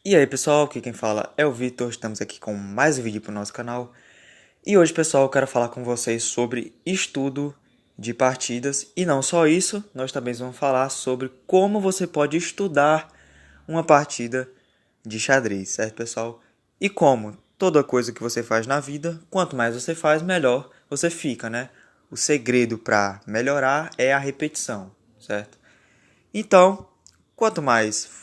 E aí pessoal, aqui quem fala é o Vitor, estamos aqui com mais um vídeo para o nosso canal. E hoje pessoal, eu quero falar com vocês sobre estudo de partidas. E não só isso, nós também vamos falar sobre como você pode estudar uma partida de xadrez, certo pessoal? E como toda coisa que você faz na vida, quanto mais você faz, melhor você fica, né? O segredo para melhorar é a repetição, certo? Então, quanto mais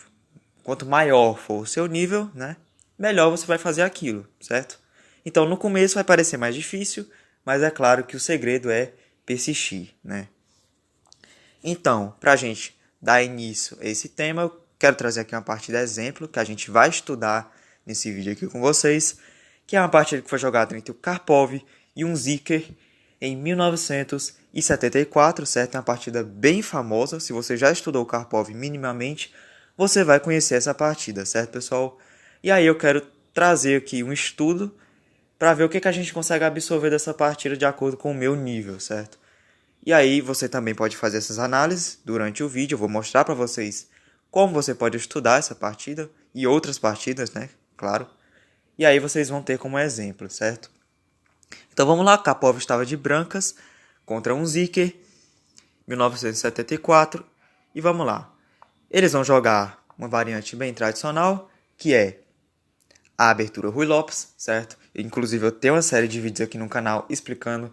quanto maior for o seu nível, né, melhor você vai fazer aquilo, certo? Então, no começo vai parecer mais difícil, mas é claro que o segredo é persistir, né? Então, para a gente dar início a esse tema, eu quero trazer aqui uma partida exemplo que a gente vai estudar nesse vídeo aqui com vocês, que é uma partida que foi jogada entre o Karpov e um Zicker em 1974, certo? É uma partida bem famosa. Se você já estudou o Karpov minimamente, você vai conhecer essa partida, certo, pessoal? E aí eu quero trazer aqui um estudo para ver o que a gente consegue absorver dessa partida de acordo com o meu nível, certo? E aí você também pode fazer essas análises durante o vídeo. Eu vou mostrar para vocês como você pode estudar essa partida e outras partidas, né? Claro. E aí vocês vão ter como exemplo, certo? Então vamos lá, Karpov estava de brancas contra um Zicker, 1974. E vamos lá. Eles vão jogar uma variante bem tradicional, que é a abertura Ruy Lopes, certo? Inclusive eu tenho uma série de vídeos aqui no canal explicando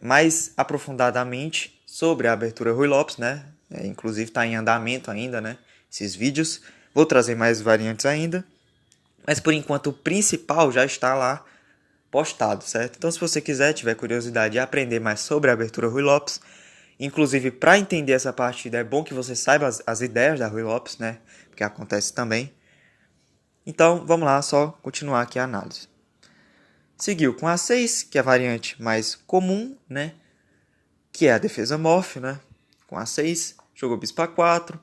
mais aprofundadamente sobre a abertura Ruy Lopes, né? Inclusive está em andamento ainda, né? Esses vídeos. Vou trazer mais variantes ainda. Mas por enquanto o principal já está lá postado, certo? Então se você quiser, tiver curiosidade de aprender mais sobre a abertura Ruy Lopes, inclusive para entender essa partida é bom que você saiba as ideias da Ruy Lopes, né? Porque acontece também. Então vamos lá, só continuar aqui a análise. Seguiu com A6, que é a variante mais comum, né? Que é a defesa morph, né? Com A6, jogou bispo A4,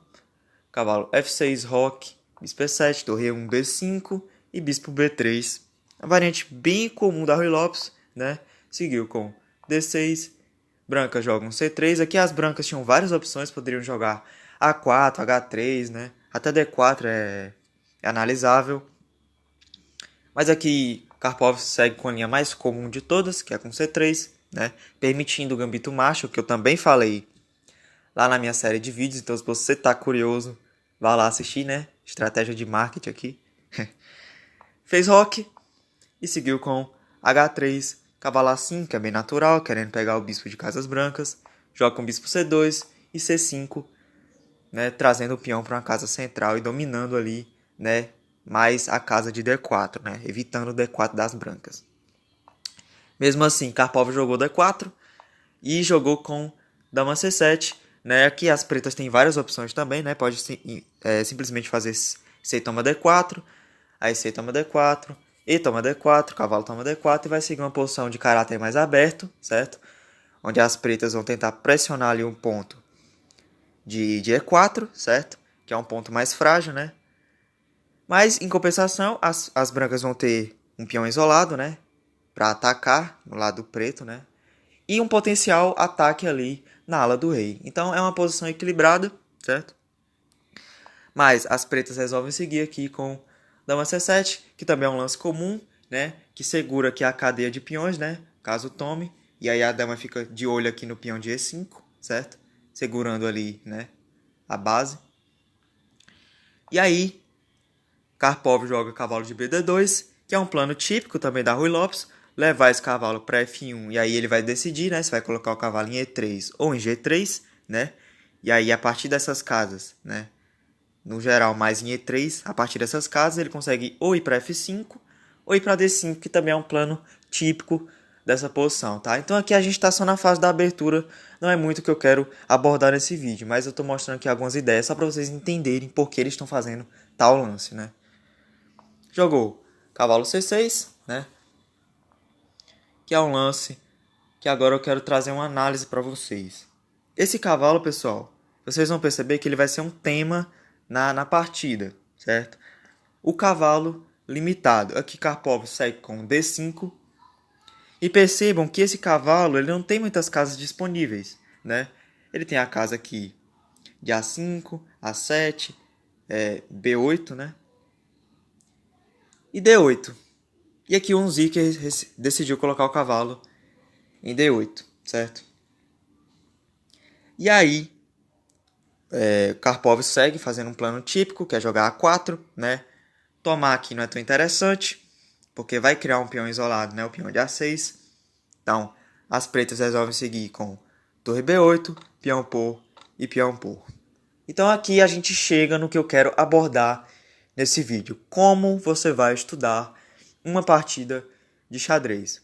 cavalo F6, roque, bispo E7, torre E1, B5 e bispo B3. A variante bem comum da Ruy Lopes, né? Seguiu com D6, branca joga um C3. Aqui as brancas tinham várias opções, poderiam jogar A4, H3, né? Até D4 é analisável. Mas aqui Karpov segue com a linha mais comum de todas, que é com C3, né? Permitindo o gambito macho, que eu também falei lá na minha série de vídeos. Então, se você está curioso, vá lá assistir, né? Estratégia de marketing aqui. Fez roque e seguiu com H3, cavalo A5, que é bem natural, querendo pegar o bispo de casas brancas. Joga com bispo C2 e C5, né? Trazendo o peão para uma casa central e dominando ali, né? Mais a casa de D4, né? Evitando o D4 das brancas. Mesmo assim, Karpov jogou D4 e jogou com Dama C7, né? Aqui as pretas têm várias opções também, né? Pode simplesmente fazer C toma D4, aí C toma D4, E toma D4, cavalo toma D4 e vai seguir uma posição de caráter mais aberto, certo? Onde as pretas vão tentar pressionar ali um ponto de E4, certo? Que é um ponto mais frágil, né? Mas, em compensação, as brancas vão ter um peão isolado, né? Para atacar no lado preto, né? E um potencial ataque ali na ala do rei. Então é uma posição equilibrada, certo? Mas as pretas resolvem seguir aqui com dama C7, que também é um lance comum, né? Que segura aqui a cadeia de peões, né? Caso tome. E aí a dama fica de olho aqui no peão de E5, certo? Segurando ali, né? A base. E aí Karpov joga cavalo de BD2, que é um plano típico também da Ruy Lopes, levar esse cavalo para F1 e aí ele vai decidir, né, se vai colocar o cavalo em E3 ou em G3, né? E aí a partir dessas casas, né, no geral mais em E3, a partir dessas casas ele consegue ou ir para F5 ou ir para D5, que também é um plano típico dessa posição, tá? Então aqui a gente está só na fase da abertura, não é muito o que eu quero abordar nesse vídeo, mas eu estou mostrando aqui algumas ideias só para vocês entenderem por que eles estão fazendo tal lance, né? Jogou cavalo C6, né? Que é um lance que agora eu quero trazer uma análise para vocês. Esse cavalo, pessoal, vocês vão perceber que ele vai ser um tema na partida, certo? O cavalo limitado. Aqui Karpov segue com D5. E percebam que esse cavalo ele não tem muitas casas disponíveis, né? Ele tem a casa aqui de A5, A7, B8, né? e D8. E aqui o Unziker decidiu colocar o cavalo em D8, certo? E aí, Karpov segue fazendo um plano típico, que é jogar A4, né? Tomar aqui não é tão interessante, porque vai criar um peão isolado, né? O peão de A6. Então, as pretas resolvem seguir com torre B8, peão por e peão por. Então aqui a gente chega no que eu quero abordar nesse vídeo. Como você vai estudar uma partida de xadrez.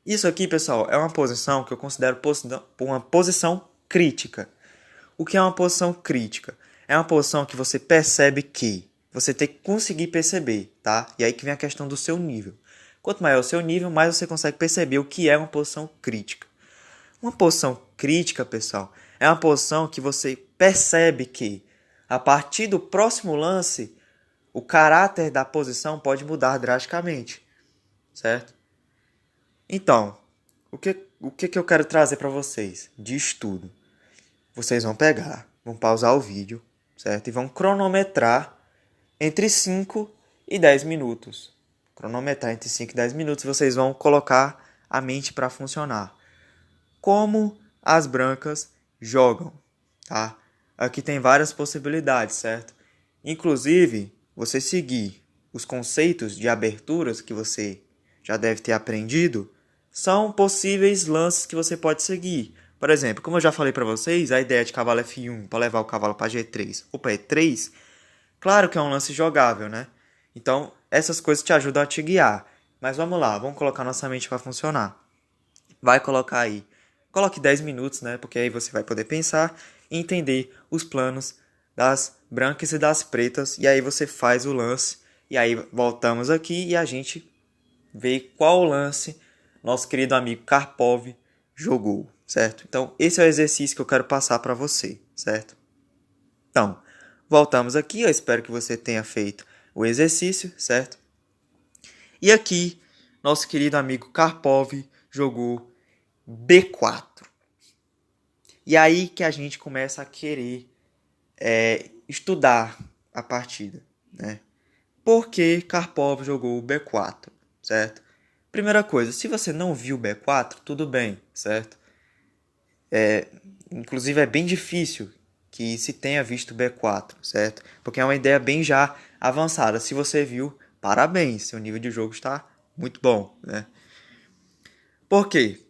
Isso aqui, pessoal, é uma posição que eu considero uma posição crítica. O que é uma posição crítica? É uma posição que você percebe que você tem que conseguir perceber, tá? E aí que vem a questão do seu nível. Quanto maior o seu nível, mais você consegue perceber o que é uma posição crítica. Uma posição crítica, pessoal, é uma posição que você percebe que, a partir do próximo lance, o caráter da posição pode mudar drasticamente, certo? Então, o que eu quero trazer para vocês de estudo? Vocês vão pegar, vão pausar o vídeo, certo? E vão cronometrar entre 5 e 10 minutos. Cronometrar entre 5 e 10 minutos, vocês vão colocar a mente para funcionar. Como as brancas jogam, tá? Aqui tem várias possibilidades, certo? Inclusive, você seguir os conceitos de aberturas que você já deve ter aprendido, são possíveis lances que você pode seguir. Por exemplo, como eu já falei para vocês, a ideia de cavalo F1 para levar o cavalo para G3 ou para E3, claro que é um lance jogável, né? Então, essas coisas te ajudam a te guiar. Mas vamos lá, vamos colocar nossa mente para funcionar. Vai colocar aí. Coloque 10 minutos, né? Porque aí você vai poder pensar e entender os planos das brancas e das pretas. E aí você faz o lance. E aí voltamos aqui e a gente vê qual lance nosso querido amigo Karpov jogou, certo? Então, esse é o exercício que eu quero passar para você, certo? Então, voltamos aqui. Eu espero que você tenha feito o exercício, certo? E aqui, nosso querido amigo Karpov jogou B4. E aí que a gente começa a querer estudar a partida, né? Por que Karpov jogou o B4, certo? Primeira coisa, se você não viu o B4, tudo bem, certo? Inclusive é bem difícil que se tenha visto o B4, certo? Porque é uma ideia bem já avançada. Se você viu, parabéns, seu nível de jogo está muito bom, né? Por quê?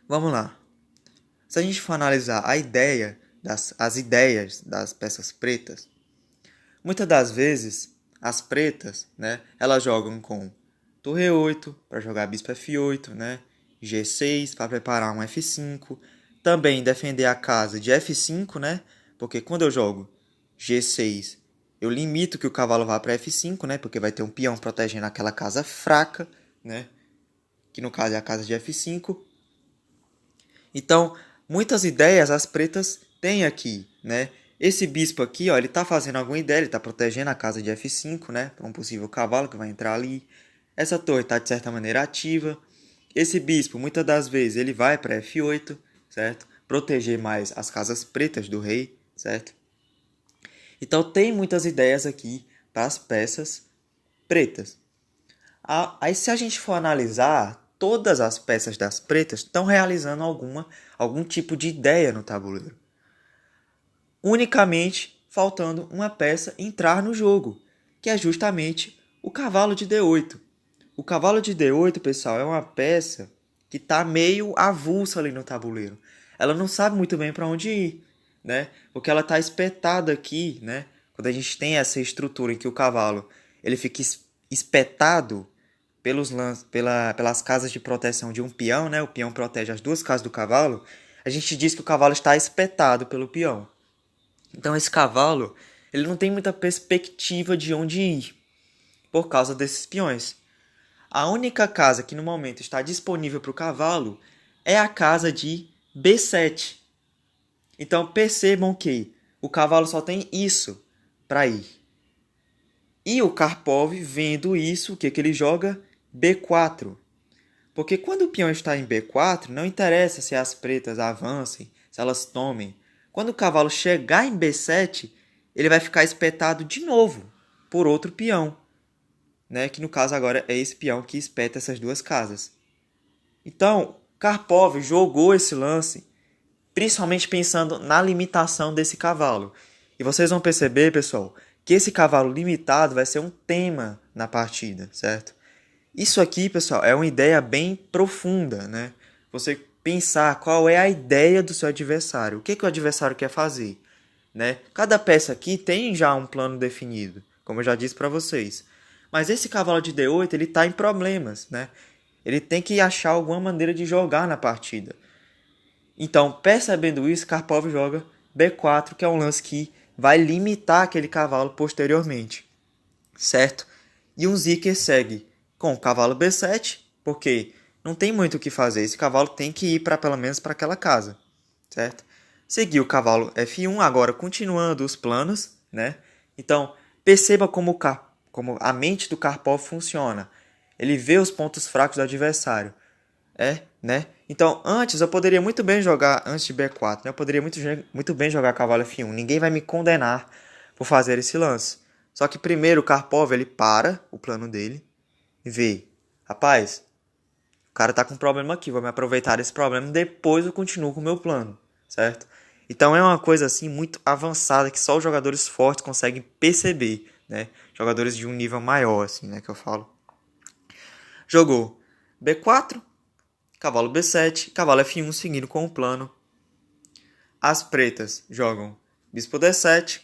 Vamos lá. Se a gente for analisar as ideias das peças pretas, muitas das vezes as pretas, né, elas jogam com torre E8 para jogar bispo F8, né, G6 para preparar um F5, também defender a casa de F5, né, porque quando eu jogo G6 eu limito que o cavalo vá para F5, né, porque vai ter um peão protegendo aquela casa fraca, né, que no caso é a casa de F5. Então, muitas ideias as pretas têm aqui, né? Esse bispo aqui, ó, ele tá fazendo alguma ideia, ele tá protegendo a casa de F5, né? Para um possível cavalo que vai entrar ali. Essa torre tá de certa maneira ativa. Esse bispo, muitas das vezes, ele vai para F8, certo? Proteger mais as casas pretas do rei, certo? Então, tem muitas ideias aqui para as peças pretas. Aí, se a gente for analisar, todas as peças das pretas estão realizando algum tipo de ideia no tabuleiro. Unicamente faltando uma peça entrar no jogo, que é justamente o cavalo de D8. O cavalo de D8, pessoal, é uma peça que está meio avulsa ali no tabuleiro. Ela não sabe muito bem para onde ir, né? Porque ela está espetada aqui, né? Quando a gente tem essa estrutura em que o cavalo ele fica espetado pelas casas de proteção de um peão, né? O peão protege as duas casas do cavalo. A gente diz que o cavalo está espetado pelo peão. Então esse cavalo, ele não tem muita perspectiva de onde ir por causa desses peões. A única casa que no momento está disponível para o cavalo é a casa de B7. Então percebam que o cavalo só tem isso para ir. E o Karpov, vendo isso, o que ele joga? B4. Porque quando o peão está em B4, não interessa se as pretas avancem, se elas tomem. Quando o cavalo chegar em B7, ele vai ficar espetado de novo por outro peão. né? Que no caso agora é esse peão que espeta essas duas casas. Então, Karpov jogou esse lance principalmente pensando na limitação desse cavalo. E vocês vão perceber, pessoal, que esse cavalo limitado vai ser um tema na partida, certo? Isso aqui, pessoal, é uma ideia bem profunda, né? Você pensar qual é a ideia do seu adversário, o que o adversário quer fazer, né? Cada peça aqui tem já um plano definido, como eu já disse para vocês. Mas esse cavalo de D8, ele está em problemas, né? Ele tem que achar alguma maneira de jogar na partida. Então, percebendo isso, Karpov joga B4, que é um lance que vai limitar aquele cavalo posteriormente, certo? E um Zicker segue com o cavalo B7, porque não tem muito o que fazer. Esse cavalo tem que ir pelo menos para aquela casa, certo? Seguiu o cavalo F1, agora continuando os planos, né? Então, perceba como a mente do Karpov funciona. Ele vê os pontos fracos do adversário. Né? Então, antes eu poderia muito bem jogar, antes de B4, né? Eu poderia muito bem jogar cavalo F1. Ninguém vai me condenar por fazer esse lance. Só que primeiro o Karpov, ele para o plano dele e vê, rapaz, o cara tá com um problema aqui, vou me aproveitar desse problema e depois eu continuo com o meu plano, certo? Então é uma coisa assim muito avançada que só os jogadores fortes conseguem perceber, né? Jogadores de um nível maior, assim, né, que eu falo. Jogou B4, cavalo B7, cavalo F1 seguindo com o plano. As pretas jogam bispo D7,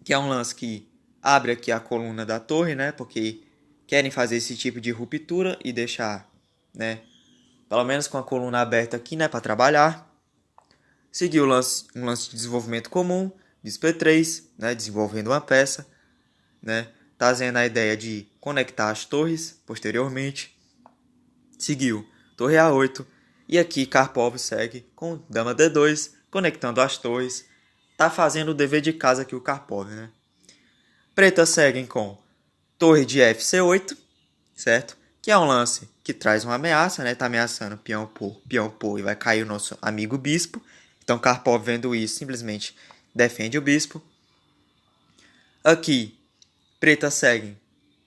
que é um lance que abre aqui a coluna da torre, né? Porque querem fazer esse tipo de ruptura e deixar, né? Pelo menos com a coluna aberta aqui, né? Para trabalhar. Seguiu um lance de desenvolvimento comum, bispo E3, né? Desenvolvendo uma peça, né? Trazendo a ideia de conectar as torres posteriormente. Seguiu torre A8. E aqui Karpov segue com dama D2, conectando as torres. Tá fazendo o dever de casa aqui o Karpov, né? Pretas seguem com torre de FC8, certo? Que é um lance que traz uma ameaça, né? Tá ameaçando peão por e vai cair o nosso amigo bispo. Então Karpov, vendo isso, simplesmente defende o bispo. Aqui, pretas seguem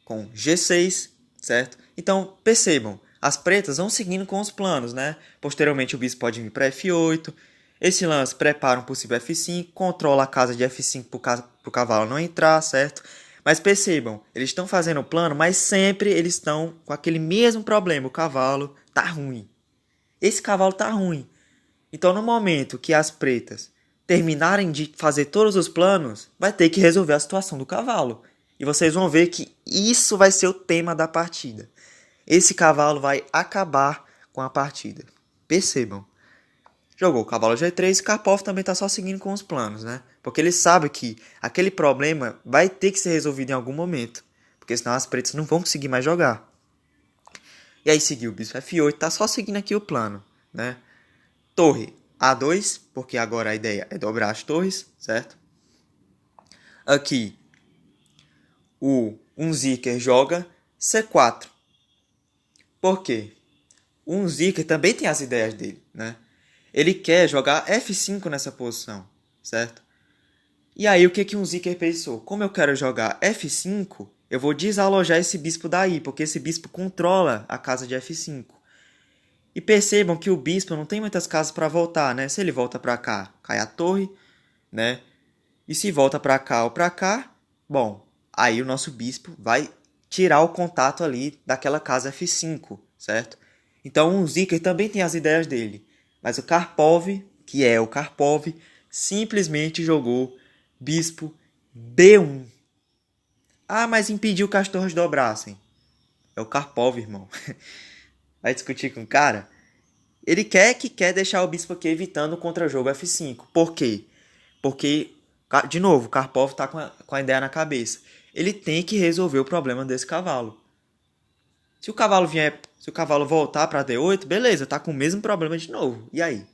com G6, certo? Então, percebam, as pretas vão seguindo com os planos, né? Posteriormente o bispo pode vir para F8. Esse lance prepara um possível F5, controla a casa de F5 para o cavalo não entrar, certo? Mas percebam, eles estão fazendo o plano, mas sempre eles estão com aquele mesmo problema. O cavalo tá ruim. Esse cavalo tá ruim. Então, no momento que as pretas terminarem de fazer todos os planos, vai ter que resolver a situação do cavalo. E vocês vão ver que isso vai ser o tema da partida. Esse cavalo vai acabar com a partida. Percebam. Jogou o cavalo G3 e Karpov também está só seguindo com os planos, né? Porque ele sabe que aquele problema vai ter que ser resolvido em algum momento. Porque senão as pretas não vão conseguir mais jogar. E aí seguiu o bispo F8, tá só seguindo aqui o plano, né? Torre A2, porque agora a ideia é dobrar as torres, certo? Aqui o Unziker joga C4. Por quê? O Unziker também tem as ideias dele, né? Ele quer jogar F5 nessa posição, certo? E aí o que um Zicker pensou? Como eu quero jogar F5, eu vou desalojar esse bispo daí, porque esse bispo controla a casa de F5. E percebam que o bispo não tem muitas casas para voltar, né? Se ele volta para cá, cai a torre, né? E se volta para cá ou para cá, bom, aí o nosso bispo vai tirar o contato ali daquela casa F5, certo? Então o Zicker também tem as ideias dele. Mas o Karpov, que é o Karpov, simplesmente jogou bispo B1. Ah, mas impediu que as torres dobrassem. É o Karpov, irmão. Vai discutir com o cara? Ele quer deixar o bispo aqui evitando o contra-jogo F5. Por quê? Porque, de novo, o Karpov está com a ideia na cabeça. Ele tem que resolver o problema desse cavalo. Se o cavalo voltar para D8, beleza, tá com o mesmo problema de novo. E aí?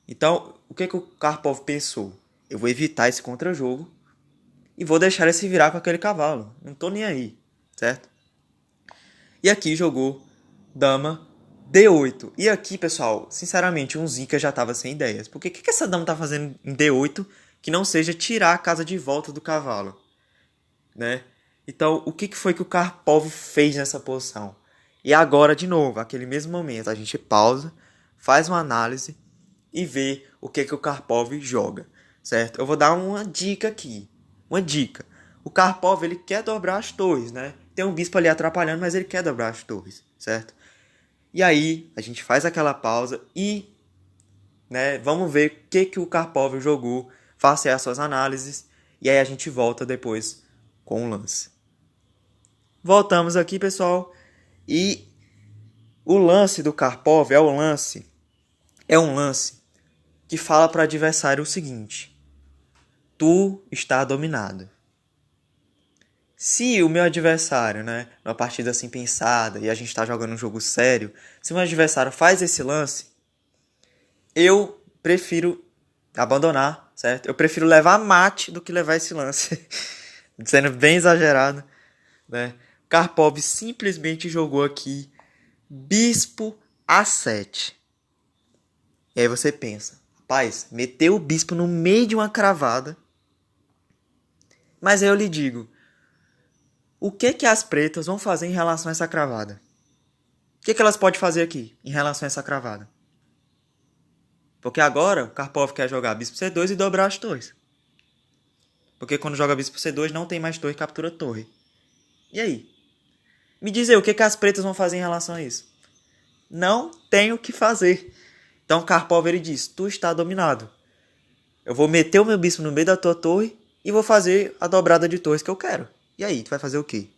Então, o que o Karpov pensou? Eu vou evitar esse contra-jogo e vou deixar ele se virar com aquele cavalo. Não tô nem aí, certo? E aqui jogou dama D8. E aqui, pessoal, sinceramente, um Zika já tava sem ideias. Porque o que essa dama tá fazendo em D8 que não seja tirar a casa de volta do cavalo, né? Então, o que foi que o Karpov fez nessa posição? E agora, de novo, aquele mesmo momento, a gente pausa, faz uma análise e vê o que o Karpov joga, certo? Eu vou dar uma dica aqui. Uma dica. O Karpov, ele quer dobrar as torres, né? Tem um bispo ali atrapalhando, mas ele quer dobrar as torres, certo? E aí, a gente faz aquela pausa e, né, vamos ver o que o Karpov jogou, faça aí as suas análises, e aí a gente volta depois com o lance. Voltamos aqui, pessoal, e o lance do Karpov é um lance que fala para o adversário o seguinte: tu está dominado. Se o meu adversário, né, numa partida assim pensada e a gente está jogando um jogo sério, se o meu adversário faz esse lance, eu prefiro abandonar, certo? Eu prefiro levar mate do que levar esse lance. Sendo bem exagerado, né? Karpov simplesmente jogou aqui bispo A7. E aí você pensa, rapaz, meteu o bispo no meio de uma cravada. Mas aí eu lhe digo, o que as pretas vão fazer em relação a essa cravada? O que elas podem fazer aqui em relação a essa cravada? Porque agora o Karpov quer jogar bispo C2 e dobrar as torres. Porque quando joga bispo C2 não tem mais torre, captura torre. E aí? Me diz aí, o que as pretas vão fazer em relação a isso? Não tem o que fazer. Então Karpov ele diz, tu está dominado. Eu vou meter o meu bispo no meio da tua torre e vou fazer a dobrada de torres que eu quero. E aí, tu vai fazer o quê?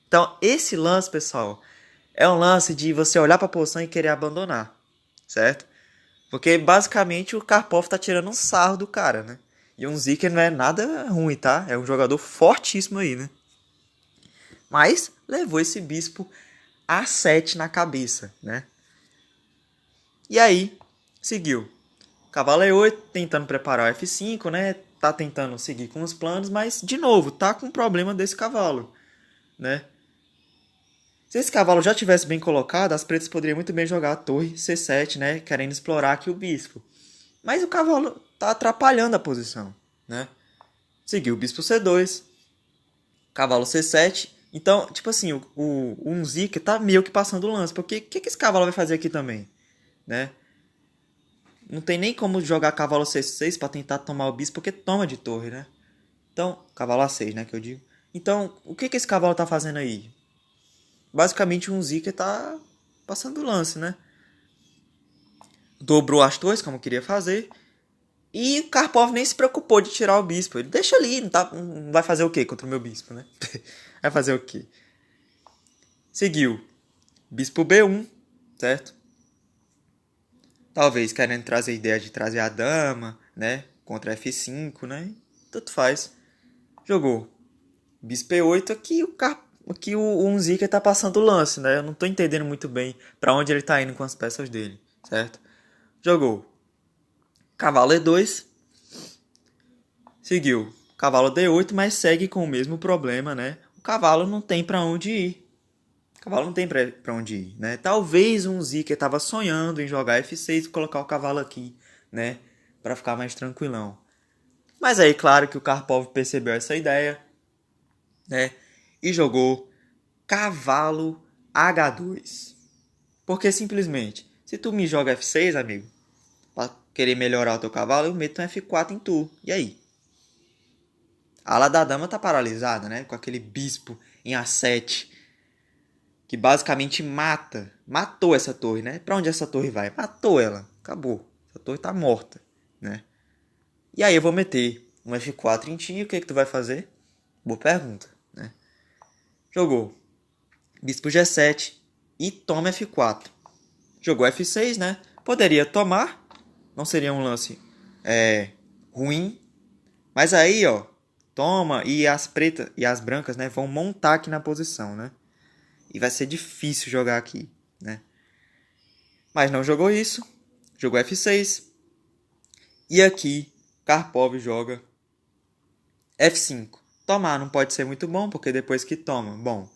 Então esse lance, pessoal, é um lance de você olhar para a posição e querer abandonar. Certo? Porque basicamente o Karpov tá tirando um sarro do cara, né? E o Zíker não é nada ruim, tá? É um jogador fortíssimo aí, né? Mas levou esse bispo A7 na cabeça, né? E aí, seguiu. Cavalo E8, tentando preparar o F5, né? Tá tentando seguir com os planos, mas, de novo, tá com um problema desse cavalo, né? Se esse cavalo já tivesse bem colocado, as pretas poderiam muito bem jogar a torre C7, né? Querendo explorar aqui o bispo. Mas o cavalo tá atrapalhando a posição, né? Seguiu o bispo C2, cavalo C7. Então, tipo assim, o Unzica tá meio que passando o lance. Porque o que esse cavalo vai fazer aqui também, né? Não tem nem como jogar cavalo C6 para tentar tomar o bispo, porque toma de torre, né? Então, cavalo A6, né, que eu digo. Então, o que esse cavalo tá fazendo aí? Basicamente, o Unzica tá passando o lance, né? Dobrou as torres, como queria fazer. E o Karpov nem se preocupou de tirar o bispo. Ele deixa ali, não vai fazer o quê contra o meu bispo, né? Vai fazer o quê? Seguiu. Bispo B1, certo? Talvez querendo trazer a ideia de trazer a dama, né? Contra F5, né? Tanto faz. Jogou. Bispo E8, aqui o Unzica tá passando o lance, né? Eu não tô entendendo muito bem para onde ele tá indo com as peças dele, certo? Jogou. Cavalo E2. Seguiu. Cavalo D8, mas segue com o mesmo problema, né? O cavalo não tem para onde ir. O cavalo não tem pra onde ir, né? Talvez um Zika estava sonhando em jogar F6 e colocar o cavalo aqui, né? Para ficar mais tranquilão. Mas aí, claro que o Karpov percebeu essa ideia, né? E jogou cavalo H2. Porque simplesmente, se tu me joga F6, amigo, pra querer melhorar o teu cavalo, eu meto um F4 em tu. E aí? A ala da dama tá paralisada, né? Com aquele bispo em A7. Que basicamente matou essa torre, né? Pra onde essa torre vai? Matou ela, acabou. Essa torre tá morta, né? E aí eu vou meter um F4 em ti, e o que tu vai fazer? Boa pergunta, né? Jogou bispo G7 e toma F4. Jogou F6, né? Poderia tomar, não seria um lance ruim, mas aí, ó, toma e as pretas e as brancas, né, vão montar aqui na posição, né? E vai ser difícil jogar aqui, né? Mas não jogou isso. Jogou F6. E aqui, Karpov joga F5. Tomar não pode ser muito bom, porque depois que toma, bom,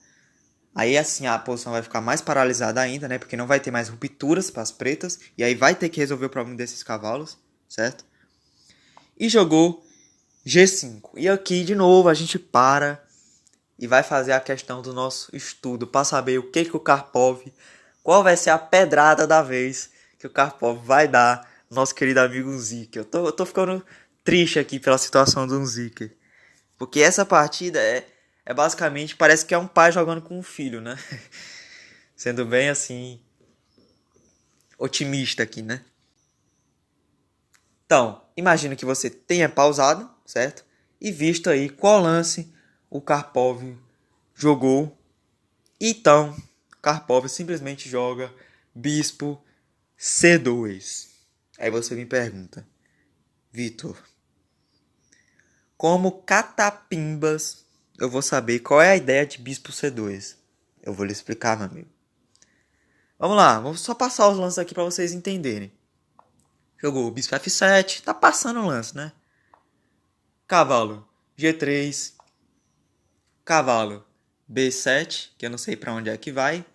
aí assim a posição vai ficar mais paralisada ainda, né? Porque não vai ter mais rupturas para as pretas. E aí vai ter que resolver o problema desses cavalos, certo? E jogou G5. E aqui, de novo, a gente para e vai fazer a questão do nosso estudo para saber o que o Karpov, qual vai ser a pedrada da vez que o Karpov vai dar no nosso querido amigo Zika. Eu tô ficando triste aqui pela situação do Zika. Porque essa partida é basicamente, parece que é um pai jogando com um filho, né? Sendo bem assim, otimista aqui, né? Então, imagino que você tenha pausado, certo? E visto aí qual lance o Karpov jogou. Então, Karpov simplesmente joga Bispo C2. Aí você me pergunta, Vitor, como catapimbas eu vou saber qual é a ideia de Bispo C2? Eu vou lhe explicar, meu amigo. Vamos lá, vamos só passar os lances aqui para vocês entenderem. Jogou Bispo F7, tá passando o lance, né? Cavalo G3, cavalo B7, que eu não sei para onde é que vai.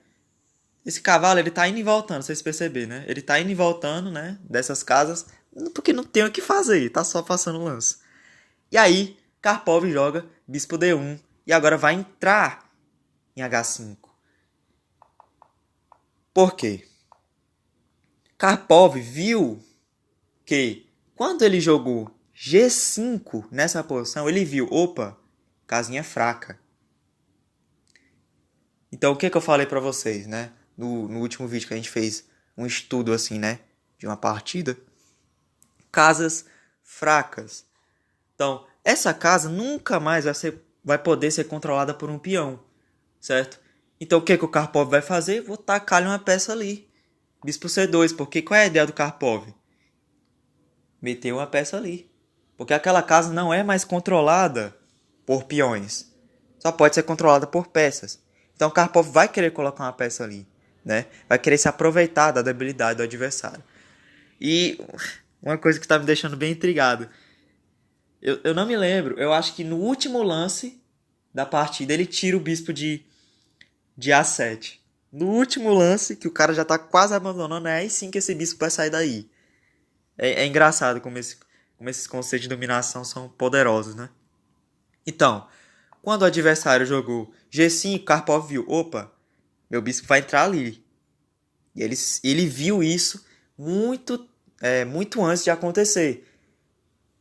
Esse cavalo, ele tá indo e voltando, vocês perceberam, né? Ele tá indo e voltando, né? Dessas casas, porque não tem o que fazer, tá só passando o lance. E aí, Karpov joga Bispo D1 e agora vai entrar em H5. Por quê? Karpov viu que quando ele jogou G5 nessa posição, ele viu, opa, casinha fraca. Então, o que eu falei pra vocês, né? No último vídeo que a gente fez um estudo assim, né? De uma partida. Casas fracas. Então, essa casa nunca mais vai poder ser controlada por um peão, certo? Então, o que o Karpov vai fazer? Vou tacar-lhe uma peça ali. Bispo C2, porque qual é a ideia do Karpov? Meter uma peça ali. Porque aquela casa não é mais controlada por peões. Só pode ser controlada por peças. Então o Karpov vai querer colocar uma peça ali, né? Vai querer se aproveitar da debilidade do adversário. E uma coisa que está me deixando bem intrigado. Eu não me lembro. Eu acho que no último lance da partida ele tira o bispo de A7. No último lance, que o cara já tá quase abandonando, é aí sim que esse bispo vai sair daí. É engraçado como esses conceitos de dominação são poderosos, né? Então, quando o adversário jogou G5, Karpov viu, opa, meu bispo vai entrar ali. E ele viu isso muito antes de acontecer.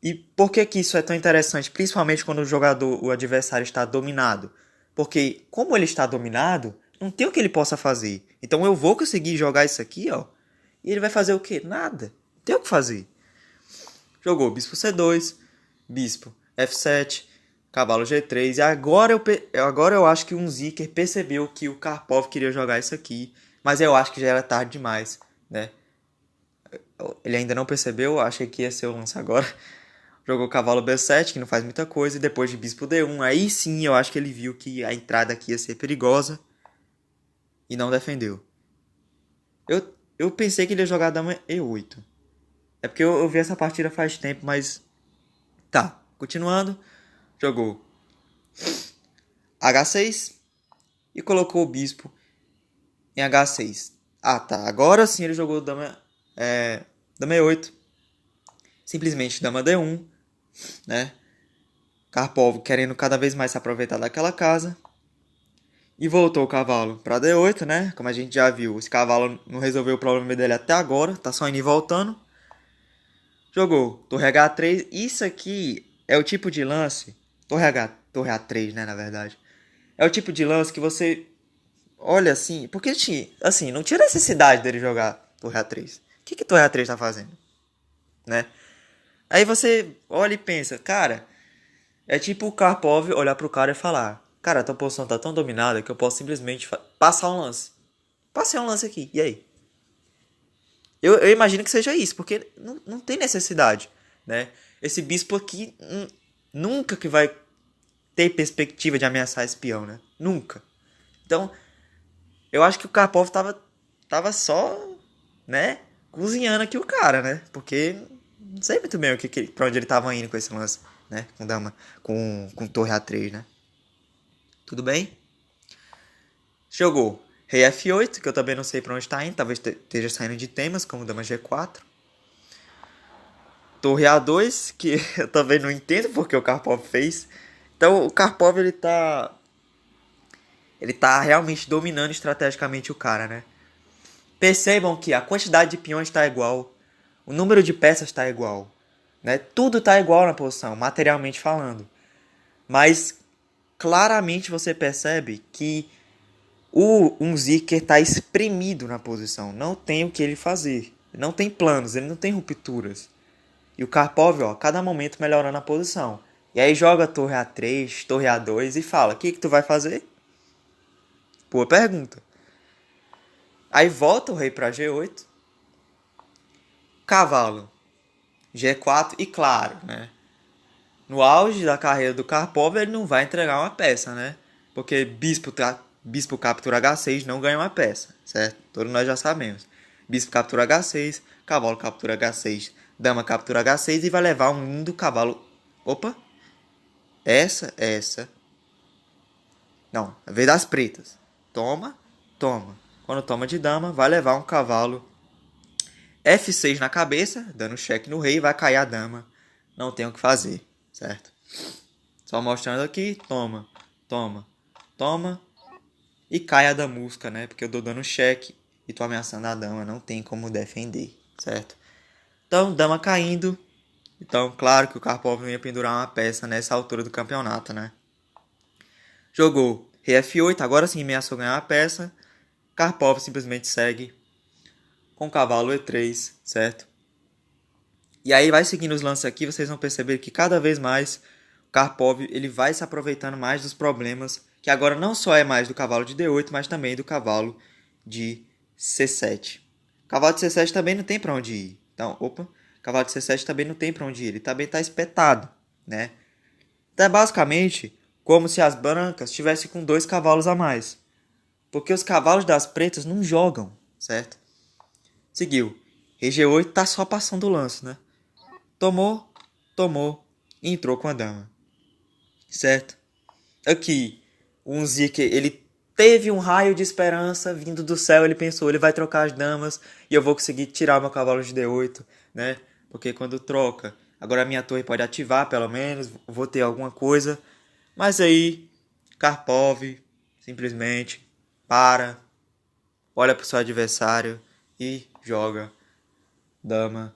E por que isso é tão interessante? Principalmente quando o adversário está dominado. Porque como ele está dominado, não tem o que ele possa fazer. Então eu vou conseguir jogar isso aqui, ó. E ele vai fazer o quê? Nada. Não tem o que fazer. Jogou bispo C2, bispo F7, cavalo G3. E agora eu acho que um Zicker percebeu que o Karpov queria jogar isso aqui. Mas eu acho que já era tarde demais, né? Ele ainda não percebeu, achei que ia ser o lance agora. Jogou cavalo B7, que não faz muita coisa. E depois de bispo D1, aí sim eu acho que ele viu que a entrada aqui ia ser perigosa. E não defendeu. Eu pensei que ele ia jogar dama E8. É porque eu vi essa partida faz tempo, mas... Tá, continuando. Jogou H6 e colocou o bispo em H6. Ah, tá. Agora sim ele jogou dama E8. Simplesmente dama D1, né? Karpov querendo cada vez mais se aproveitar daquela casa. E voltou o cavalo para D8, né? Como a gente já viu, esse cavalo não resolveu o problema dele até agora. Tá só indo e voltando. Jogou torre H3. Isso aqui é o tipo de lance... Torre A3, né, na verdade. É o tipo de lance que você olha assim... Porque, assim, não tinha necessidade dele jogar torre A3. O que torre A3 tá fazendo? Né? Aí você olha e pensa, cara... É tipo o Karpov olhar pro cara e falar... Cara, a tua posição tá tão dominada que eu posso simplesmente passar um lance. Passei um lance aqui, e aí? Eu imagino que seja isso, porque não tem necessidade, né? Esse bispo aqui nunca que vai ter perspectiva de ameaçar esse peão, né? Nunca. Então, eu acho que o Karpov tava só, né? Cozinhando aqui o cara, né? Porque não sei muito bem pra onde ele tava indo com esse lance, né? Com dama, com torre A3, né? Tudo bem? Jogou rei F8, que eu também não sei pra onde está indo. Talvez esteja saindo de temas, como dama G4. Torre A2, que eu também não entendo porque o Karpov fez. Então o Karpov ele tá Ele tá realmente dominando estrategicamente o cara, né? Percebam que a quantidade de peões está igual, o número de peças está igual, né? Tudo está igual na posição, materialmente falando. Mas claramente você percebe que o Unziker está espremido na posição, não tem o que ele fazer, não tem planos, ele não tem rupturas. E o Karpov, ó, a cada momento melhorando a posição. E aí joga torre A3, torre A2 e fala, o que tu vai fazer? Boa pergunta. Aí volta o rei para G8, cavalo G4 e claro, né? No auge da carreira do Karpov ele não vai entregar uma peça, né? Porque bispo captura H6 não ganha uma peça, certo? Todos nós já sabemos. Bispo captura H6, cavalo captura H6, dama captura H6 e vai levar um lindo cavalo. Opa! Essa. Não, a vez das pretas. Toma. Quando toma de dama, vai levar um cavalo F6 na cabeça, dando cheque no rei, vai cair a dama. Não tem o que fazer, certo? Só mostrando aqui, toma. E cai a damusca, né? Porque eu tô dando cheque e tô ameaçando a dama, não tem como defender, certo? Então, dama caindo. Então, claro que o Karpov não ia pendurar uma peça nessa altura do campeonato, né? Jogou rei F8, agora sim ameaçou ganhar a peça. Karpov simplesmente segue com cavalo E3, certo? E aí vai seguindo os lances aqui, vocês vão perceber que cada vez mais o Karpov ele vai se aproveitando mais dos problemas, que agora não só é mais do cavalo de D8, mas também do cavalo de C7. O cavalo de C7 também não tem para onde ir. Então, cavalo de C7 também não tem para onde ir, ele também está espetado, né? Então é basicamente como se as brancas tivessem com 2 cavalos a mais. Porque os cavalos das pretas não jogam, certo? Seguiu. Rei G8 tá só passando o lance, né? Tomou e entrou com a dama. Certo? Aqui, o Unziker, ele teve um raio de esperança vindo do céu. Ele pensou, ele vai trocar as damas e eu vou conseguir tirar meu cavalo de D8, né? Porque quando troca, agora a minha torre pode ativar pelo menos, vou ter alguma coisa. Mas aí, Karpov simplesmente olha para o seu adversário e joga dama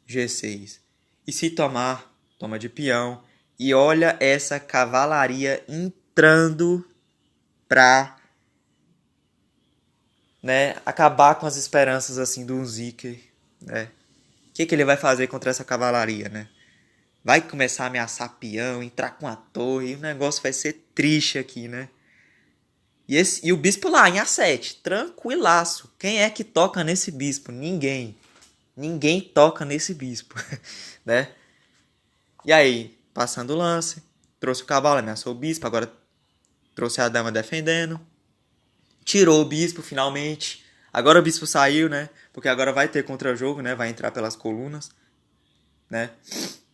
G6. E se tomar, toma de peão. E olha essa cavalaria entrando pra, né, acabar com as esperanças assim do Unziker, né? O que ele vai fazer contra essa cavalaria, né? Vai começar a ameaçar peão, entrar com a torre, e o negócio vai ser triste aqui, né? E o bispo lá em A7, tranquilaço. Quem é que toca nesse bispo? Ninguém. Ninguém toca nesse bispo, né? E aí, passando o lance, trouxe o cavalo, ameaçou o bispo, agora trouxe a dama defendendo. Tirou o bispo finalmente. Agora o bispo saiu, né? Porque agora vai ter contra-jogo, né? Vai entrar pelas colunas, né?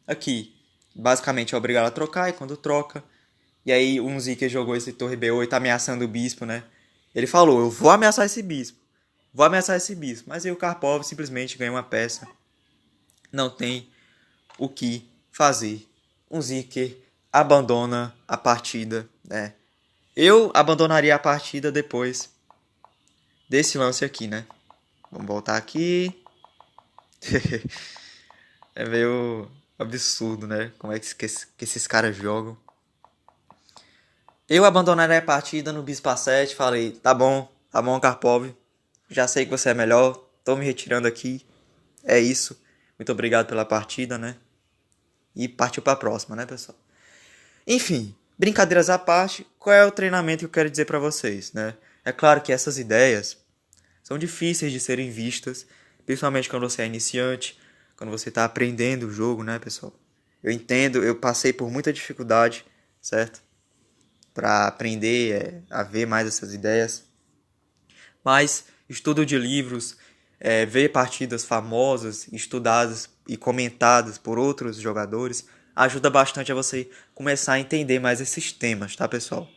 Aqui, basicamente é obrigado a trocar, e quando troca... E aí o Unziker jogou esse torre B8 ameaçando o bispo, né? Ele falou, eu vou ameaçar esse bispo. Mas aí o Karpov simplesmente ganha uma peça. Não tem o que fazer. Unziker abandona a partida, né? Eu abandonaria a partida depois desse lance aqui, né? Vamos voltar aqui. É meio absurdo, né? Como é que esses caras jogam. Eu abandonaria a partida no bispo A7. Falei, tá bom, Karpov. Já sei que você é melhor. Tô me retirando aqui. É isso. Muito obrigado pela partida, né? E partiu pra próxima, né, pessoal? Enfim, brincadeiras à parte, qual é o treinamento que eu quero dizer pra vocês, né? É claro que essas ideias são difíceis de serem vistas, principalmente quando você é iniciante, quando você tá aprendendo o jogo, né, pessoal? Eu entendo, eu passei por muita dificuldade, certo? Pra aprender a ver mais essas ideias. Mas estudo de livros, ver partidas famosas, estudadas e comentadas por outros jogadores, ajuda bastante a você começar a entender mais esses temas, tá, pessoal?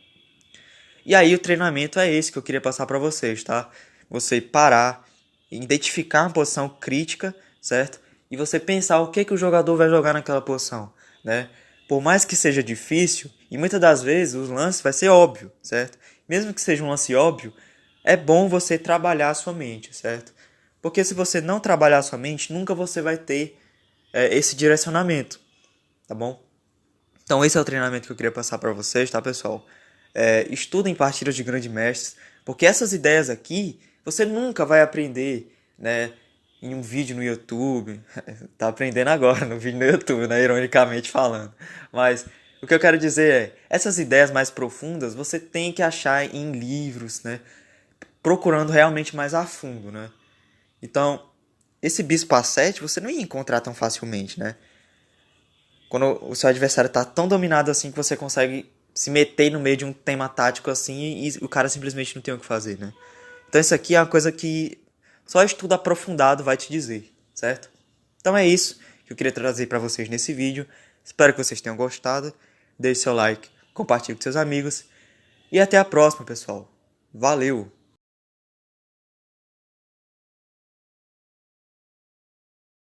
E aí o treinamento é esse que eu queria passar para vocês, tá? Você parar, identificar uma posição crítica, certo? E você pensar o que o jogador vai jogar naquela posição, né? Por mais que seja difícil, e muitas das vezes os lances vai ser óbvio, certo? mesmo que seja um lance óbvio, é bom você trabalhar a sua mente, certo? Porque se você não trabalhar a sua mente, nunca você vai ter esse direcionamento, tá bom? Então esse é o treinamento que eu queria passar para vocês, tá, pessoal? Estudem partidas de grandes mestres, porque essas ideias aqui você nunca vai aprender, né, em um vídeo no YouTube. Tá aprendendo agora no vídeo no YouTube, né, ironicamente falando. Mas o que eu quero dizer essas ideias mais profundas você tem que achar em livros, né, procurando realmente mais a fundo, né? Então, esse bispo A7 você não ia encontrar tão facilmente, né? Quando o seu adversário tá tão dominado assim que você consegue se meter no meio de um tema tático assim e o cara simplesmente não tem o que fazer, né? Então isso aqui é uma coisa que só estudo aprofundado vai te dizer, certo? Então é isso que eu queria trazer para vocês nesse vídeo. Espero que vocês tenham gostado. Deixe seu like, compartilhe com seus amigos e até a próxima, pessoal. Valeu!